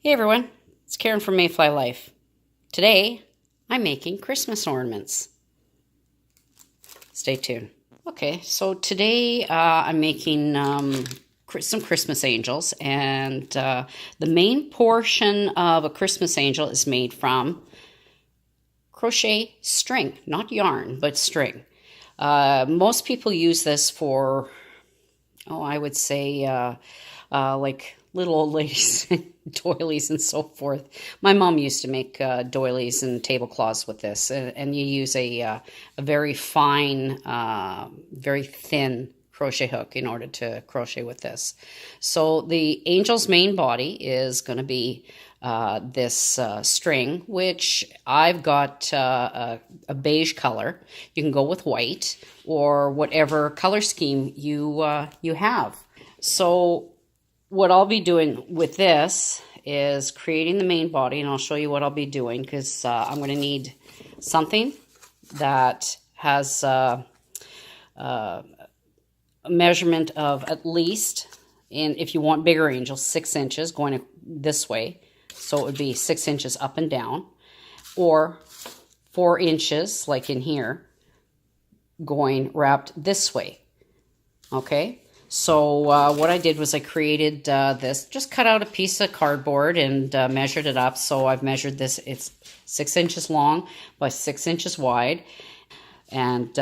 Hey everyone, it's Karen from Mayfly Life. Today, I'm making Christmas ornaments. Stay tuned. Okay, so today I'm making some Christmas angels, and the main portion of a Christmas angel is made from crochet string, not yarn, but string. Most people use this for, I would say, like little old ladies doilies and so forth. My mom used to make doilies and tablecloths with this, and you use a very fine, very thin crochet hook in order to crochet with this. So the angel's main body is going to be this string, which I've got a beige color. You can go with white or whatever color scheme you have. So what I'll be doing with this is creating the main body, and I'll show you what I'll be doing because I'm going to need something that has a measurement of at least, and if you want bigger angels, 6 inches going this way. So it would be 6 inches up and down, or 4 inches, like in here, going wrapped this way. Okay? So what I did was I created this, just cut out a piece of cardboard and measured it up. So I've measured this, it's 6 inches long by 6 inches wide. And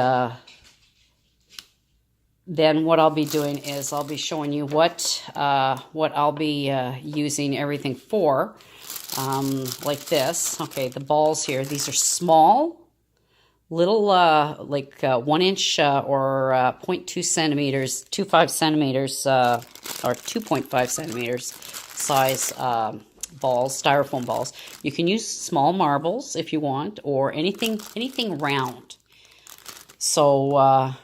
then what I'll be doing is I'll be showing you what I'll be using everything for, like this. Okay, the balls here, these are small, little like 1 inch or 0.2 centimeters, 2.5 centimeters or 2.5 centimeters size balls, styrofoam balls. You can use small marbles if you want, or anything round. So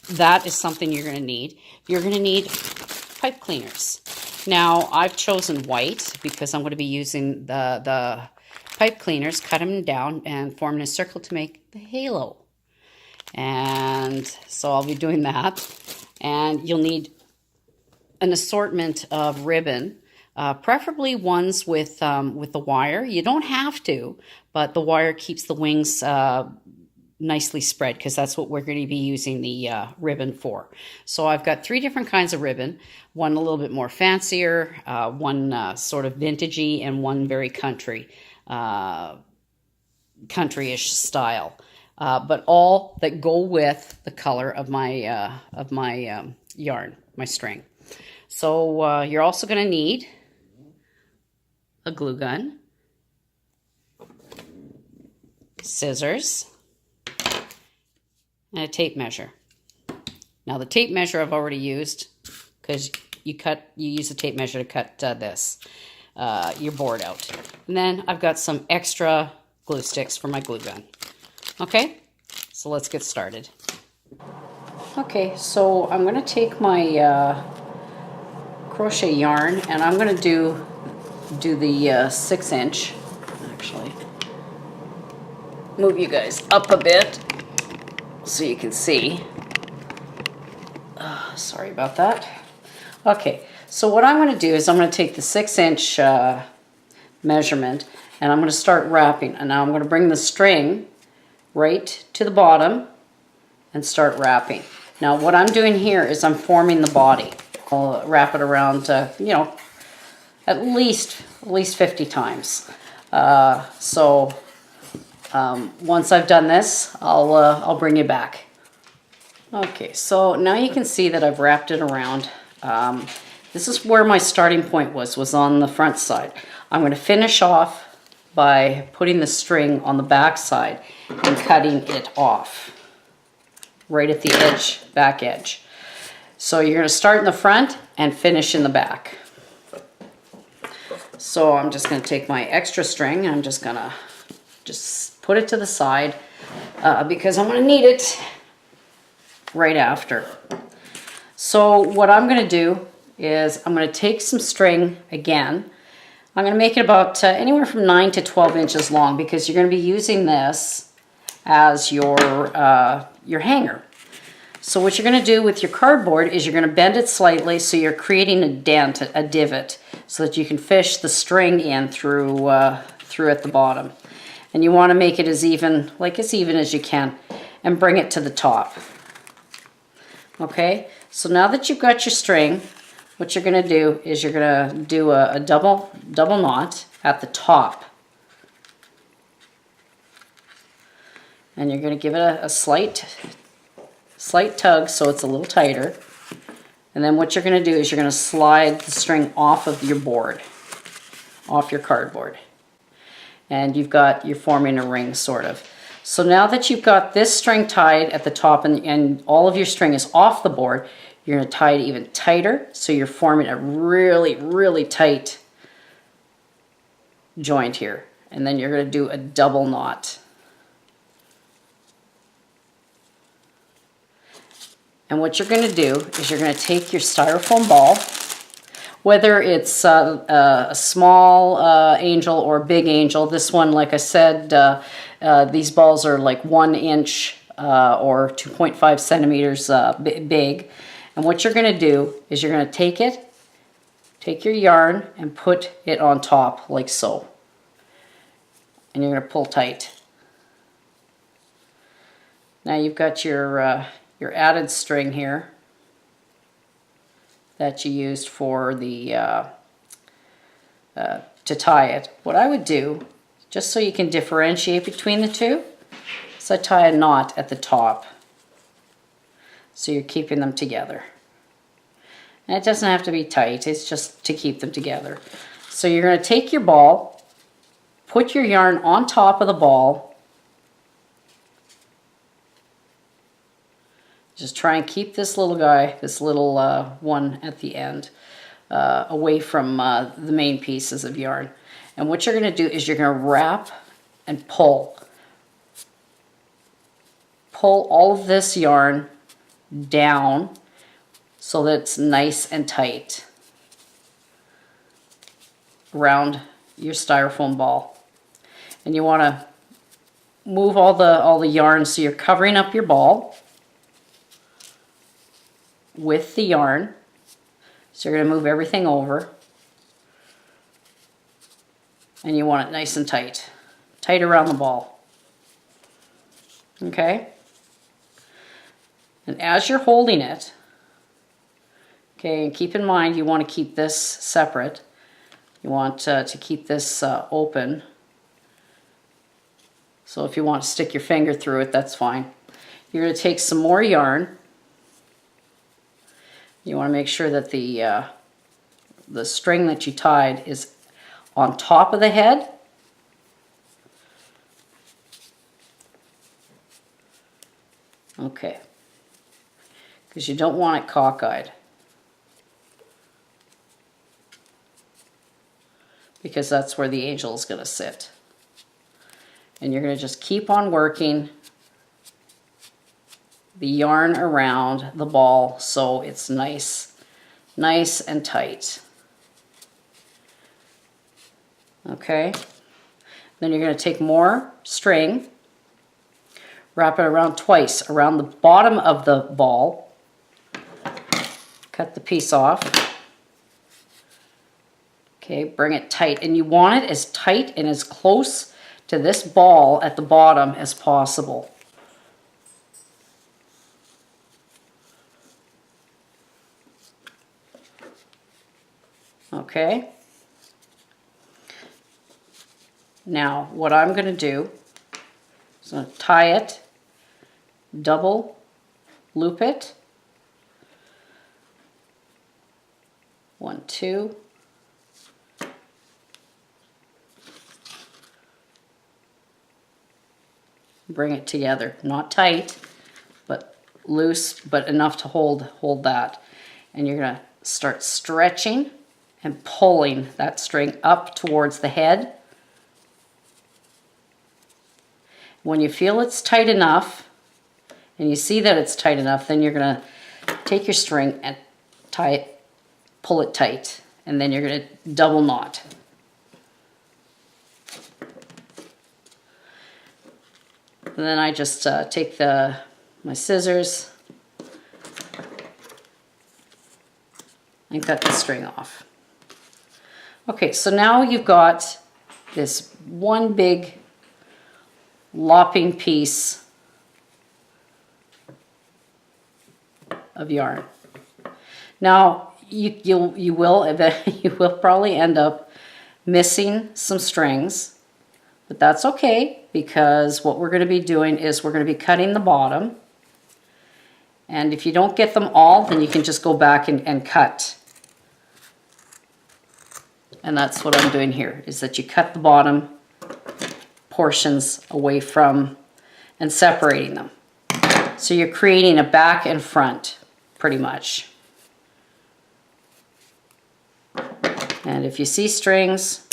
that is something you're going to need. You're going to need pipe cleaners. Now I've chosen white because I'm going to be using the pipe cleaners, cut them down and form in a circle to make the halo. And so I'll be doing that. And you'll need an assortment of ribbon, preferably ones with the wire. You don't have to, but the wire keeps the wings nicely spread because that's what we're going to be using the ribbon for. So I've got 3 different kinds of ribbon, one a little bit more fancier, one sort of vintagey, and one very countryish style, but all that go with the color of my yarn, my string. So you're also going to need a glue gun, scissors, and a tape measure. Now the tape measure I've already used because you use a tape measure to cut your board out. And then I've got some extra glue sticks for my glue gun. Okay, so let's get started. Okay, so I'm going to take my crochet yarn and I'm going to do the 6 inch. Actually, move you guys up a bit so you can see. Sorry about that. Okay, so what I'm going to do is I'm going to take the 6 inch measurement and I'm going to start wrapping. And now I'm going to bring the string right to the bottom and start wrapping. Now what I'm doing here is I'm forming the body. I'll wrap it around, at least 50 times. Once I've done this, I'll bring you back. Okay, so now you can see that I've wrapped it around. This is where my starting point was on the front side. I'm going to finish off by putting the string on the back side and cutting it off right at the edge, back edge. So you're going to start in the front and finish in the back. So I'm just going to take my extra string and I'm just going to put it to the side because I'm going to need it right after. So what I'm going to do is I'm going to take some string again. I'm going to make it about anywhere from 9 to 12 inches long because you're going to be using this as your hanger. So what you're going to do with your cardboard is you're going to bend it slightly so you're creating a dent, a divot, so that you can fish the string in through at the bottom. And you want to make it as even as you can, and bring it to the top. Okay, so now that you've got your string, what you're going to do is you're going to do a double knot at the top. And you're going to give it a slight tug so it's a little tighter. And then what you're going to do is you're going to slide the string off of your board, off your cardboard. And you're forming a ring, sort of. So now that you've got this string tied at the top and all of your string is off the board, you're going to tie it even tighter, so you're forming a really, really tight joint here. And then you're going to do a double knot. And what you're going to do is you're going to take your styrofoam ball, whether it's a small angel or a big angel. This one, like I said, these balls are like 1 inch or 2.5 centimeters big. And what you're going to do is you're going to take your yarn and put it on top like so. And you're going to pull tight. Now you've got your added string here that you used for the to tie it. What I would do, just so you can differentiate between the two, is I tie a knot at the top, so you're keeping them together. And it doesn't have to be tight, it's just to keep them together. So you're going to take your ball, put your yarn on top of the ball. Just try and keep this little guy, this little one at the end, away from the main pieces of yarn. And what you're going to do is you're going to wrap and pull. Pull all of this yarn down so that it's nice and tight around your styrofoam ball. And you want to move all the yarn so you're covering up your ball with the yarn. So you're going to move everything over, and you want it nice and tight around the ball. Okay, and as you're holding it, okay, and keep in mind you want to keep this separate. You want to keep this open, so if you want to stick your finger through it, that's fine. You're going to take some more yarn. You want to make sure that the string that you tied is on top of the head. Okay. Because you don't want it cockeyed. Because that's where the angel is going to sit. And you're going to just keep on working the yarn around the ball so it's nice and tight. Okay, then you're going to take more string, wrap it around twice around the bottom of the ball, cut the piece off. Okay, bring it tight, and you want it as tight and as close to this ball at the bottom as possible. Okay. Now, what I'm going to do is I'm going to tie it, double loop it. 1, 2. Bring it together, not tight, but loose, but enough to hold that. And you're going to start stretching and pulling that string up towards the head. When you feel it's tight enough, and you see that it's tight enough, then you're going to take your string and tie it, pull it tight, and then you're going to double knot. And then I just take my scissors and cut the string off. Okay, so now you've got this one big lopping piece of yarn. Now you will probably end up missing some strings, but that's okay, because what we're going to be doing is we're going to be cutting the bottom. And if you don't get them all, then you can just go back and cut. And that's what I'm doing here, is that you cut the bottom portions away from and separating them. So you're creating a back and front, pretty much. And if you see strings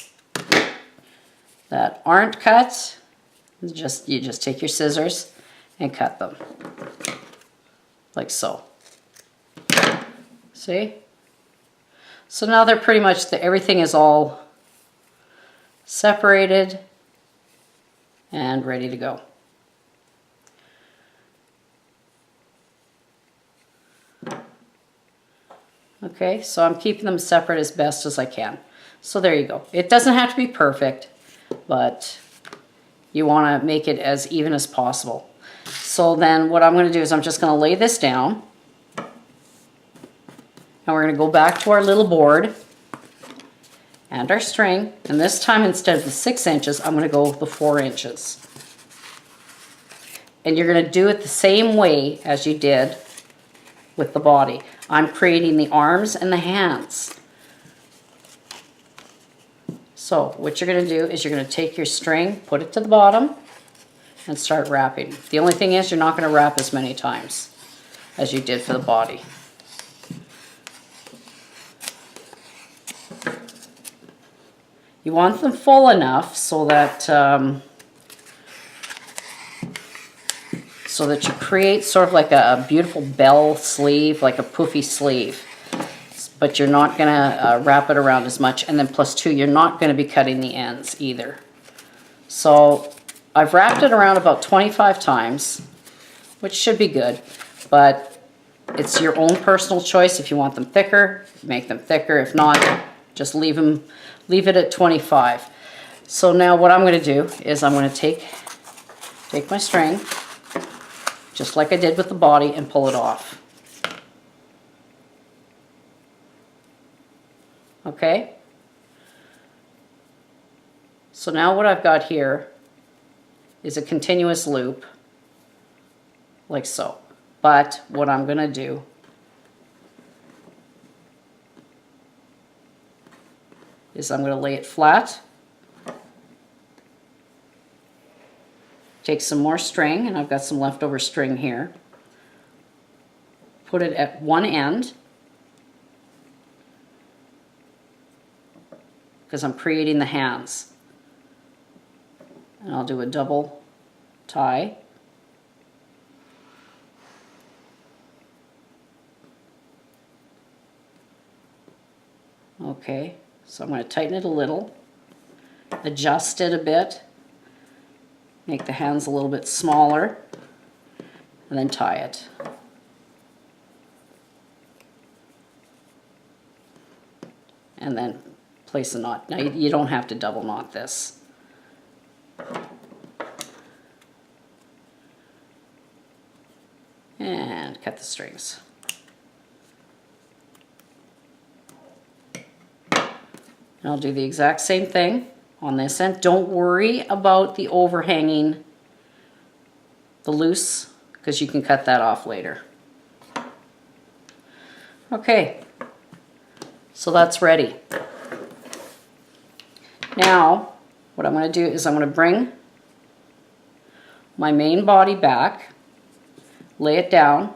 that aren't cut, you just take your scissors and cut them. Like so. See? So now they're pretty much, everything is all separated and ready to go. Okay, so I'm keeping them separate as best as I can. So there you go. It doesn't have to be perfect, but you want to make it as even as possible. So then what I'm going to do is I'm just going to lay this down. And we're going to go back to our little board and our string. And this time, instead of the 6 inches, I'm going to go with the 4 inches. And you're going to do it the same way as you did with the body. I'm creating the arms and the hands. So what you're going to do is you're going to take your string, put it to the bottom, and start wrapping. The only thing is you're not going to wrap as many times as you did for the body. You want them full enough so that you create sort of like a beautiful bell sleeve, like a poofy sleeve. But you're not going to wrap it around as much. And then plus 2, you're not going to be cutting the ends either. So I've wrapped it around about 25 times, which should be good. But it's your own personal choice. If you want them thicker, make them thicker. If not, just leave it at 25. So now what I'm going to do is I'm going to take my string, just like I did with the body, and pull it off. Okay? So now what I've got here is a continuous loop, like so. But what I'm going to do is I'm going to lay it flat, take some more string, and I've got some leftover string here, put it at one end, because I'm creating the hands. And I'll do a double tie. Okay, so I'm going to tighten it a little, adjust it a bit, make the hands a little bit smaller, and then tie it. And then place a knot. Now you don't have to double knot this. And cut the strings. And I'll do the exact same thing on this end. Don't worry about the overhanging, the loose, because you can cut that off later. Okay, so that's ready. Now, what I'm going to do is I'm going to bring my main body back, lay it down,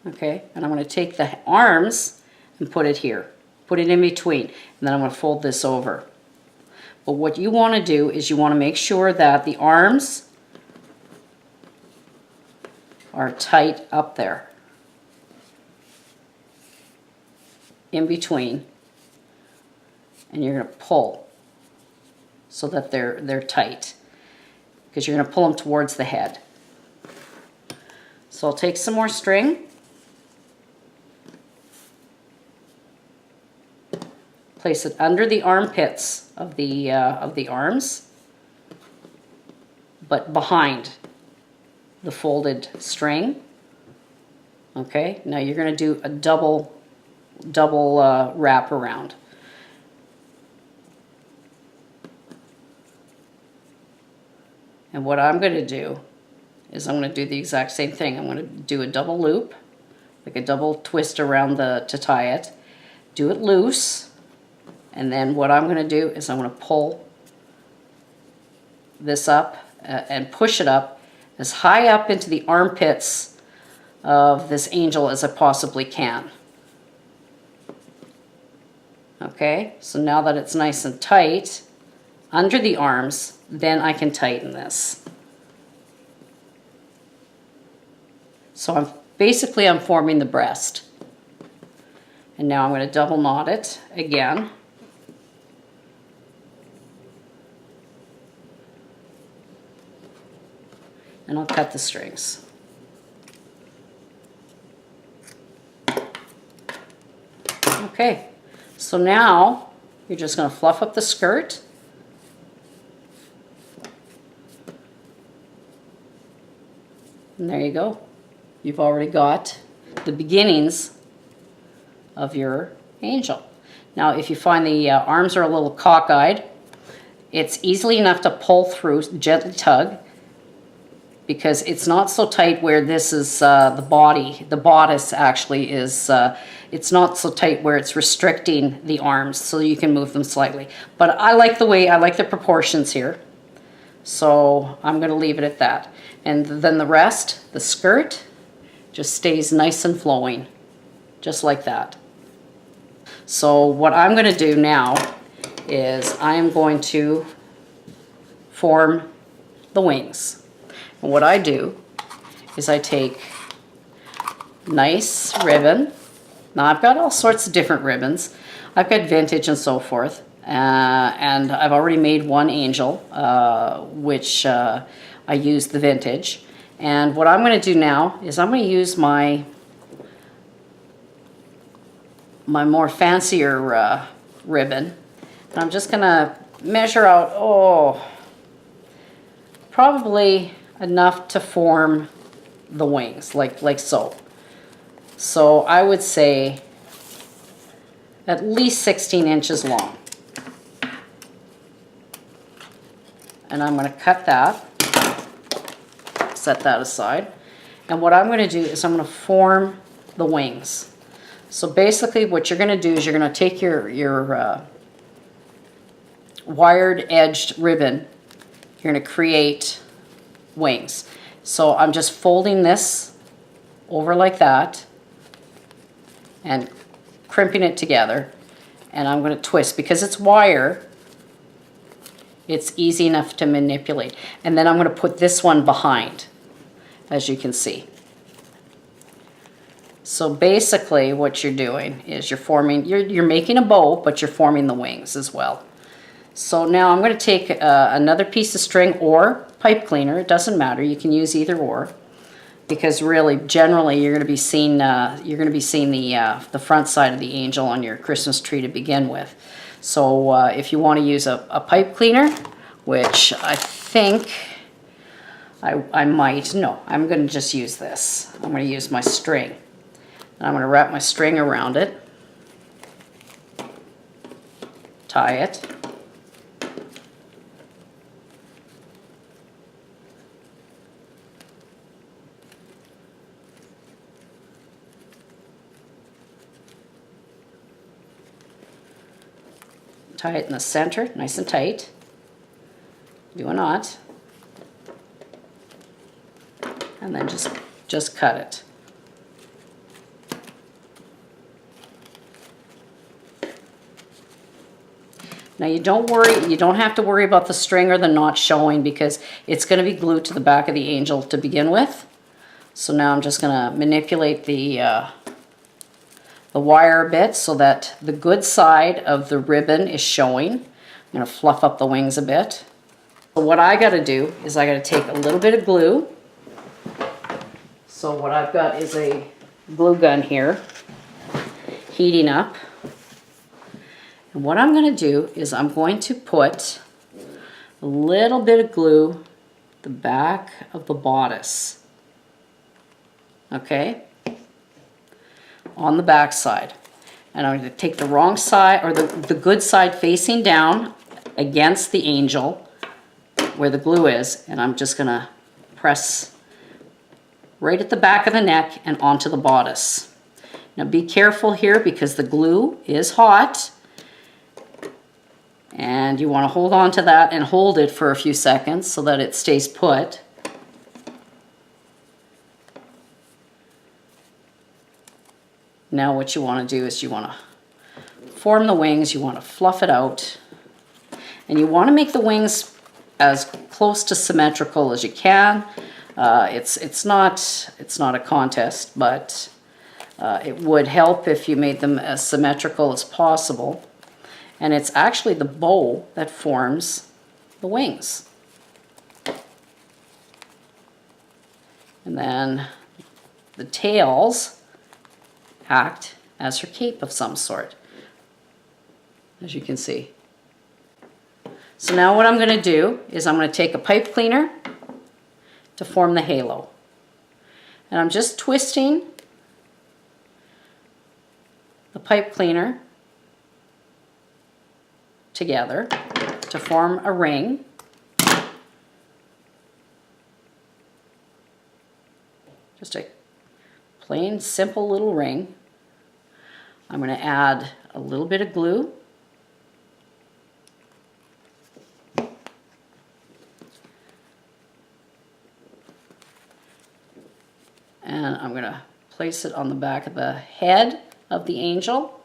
okay, and I'm going to take the arms and put it here, put it in between, and then I'm going to fold this over. But what you want to do is you want to make sure that the arms are tight up there, in between, and you're going to pull so that they're tight, because you're going to pull them towards the head. So I'll take some more string, Place it under the armpits of the arms, but behind the folded string. Okay, now you're going to do a double wrap around. And what I'm going to do is I'm going to do the exact same thing. I'm going to do a double loop, like a double twist around to tie it. Do it loose, and then what I'm going to do is I'm going to pull this up and push it up as high up into the armpits of this angel as I possibly can. Okay, so now that it's nice and tight under the arms, then I can tighten this. So I'm forming the breast. And now I'm going to double knot it again. And I'll cut the strings. Okay, so now you're just going to fluff up the skirt. And there you go. You've already got the beginnings of your angel. Now, if you find the arms are a little cockeyed, it's easily enough to pull through, gently tug, because it's not so tight where this is the body. The bodice actually is, it's not so tight where it's restricting the arms, so you can move them slightly. But I like the proportions here. So I'm going to leave it at that. And then the rest, the skirt, just stays nice and flowing, just like that. So what I'm going to do now is I'm going to form the wings. And what I do is I take nice ribbon. Now I've got all sorts of different ribbons. I've got vintage and so forth. And I've already made one angel, which I used the vintage. And what I'm going to do now is I'm going to use my more fancier ribbon. And I'm just going to measure out, probably enough to form the wings, like so. So I would say at least 16 inches long. And I'm going to cut that, set that aside. And what I'm going to do is I'm going to form the wings. So basically what you're going to do is you're going to take your wired edged ribbon, you're going to create wings. So I'm just folding this over like that and crimping it together, and I'm going to twist. Because it's wire, it's easy enough to manipulate. And then I'm going to put this one behind, as you can see. So basically what you're doing is you're making a bow, but you're forming the wings as well. So now I'm going to take another piece of string or pipe cleaner. It doesn't matter. You can use either or, because really, generally, you're going to be seeing the front side of the angel on your Christmas tree to begin with. So if you want to use a pipe cleaner, which I think I might, no, I'm going to just use this. I'm going to use my string. And I'm going to wrap my string around it, tie it, tie it in the center, nice and tight, do a knot, and then just cut it. Now you don't have to worry about the string or the knot showing, because it's going to be glued to the back of the angel to begin with. So now I'm just going to manipulate the wire a bit so that the good side of the ribbon is showing. I'm going to fluff up the wings a bit. So what I got to do is I got to take a little bit of glue. So what I've got is a glue gun here, heating up. And what I'm going to do is I'm going to put a little bit of glue the back of the bodice, okay, on the back side. And I'm going to take the wrong side, or the good side facing down against the angel where the glue is, and I'm just going to press right at the back of the neck and onto the bodice. Now be careful here because the glue is hot, and you want to hold on to that and hold it for a few seconds so that it stays put. Now what you want to do is you want to form the wings, you want to fluff it out, and you want to make the wings as close to symmetrical as you can. It's not a contest, but it would help if you made them as symmetrical as possible. And it's actually the bow that forms the wings. And then the tails act as her cape of some sort, as you can see. So now what I'm going to do is I'm going to take a pipe cleaner to form the halo. And I'm just twisting the pipe cleaner together to form a ring. Just a plain, simple little ring. I'm going to add a little bit of glue. And I'm going to place it on the back of the head of the angel.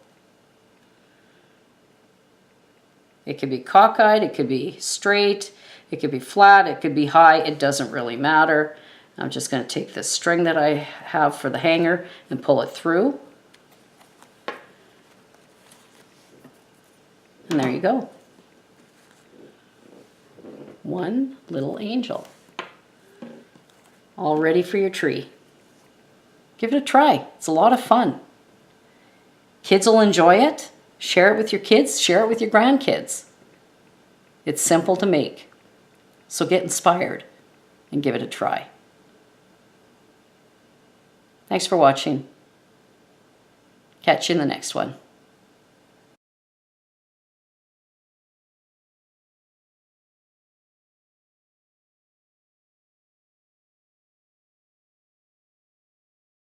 It could be cockeyed, it could be straight, it could be flat, it could be high, it doesn't really matter. I'm just going to take this string that I have for the hanger and pull it through. And there you go. One little angel. All ready for your tree. Give it a try. It's a lot of fun. Kids will enjoy it. Share it with your kids. Share it with your grandkids. It's simple to make. So get inspired and give it a try. Thanks for watching. Catch you in the next one.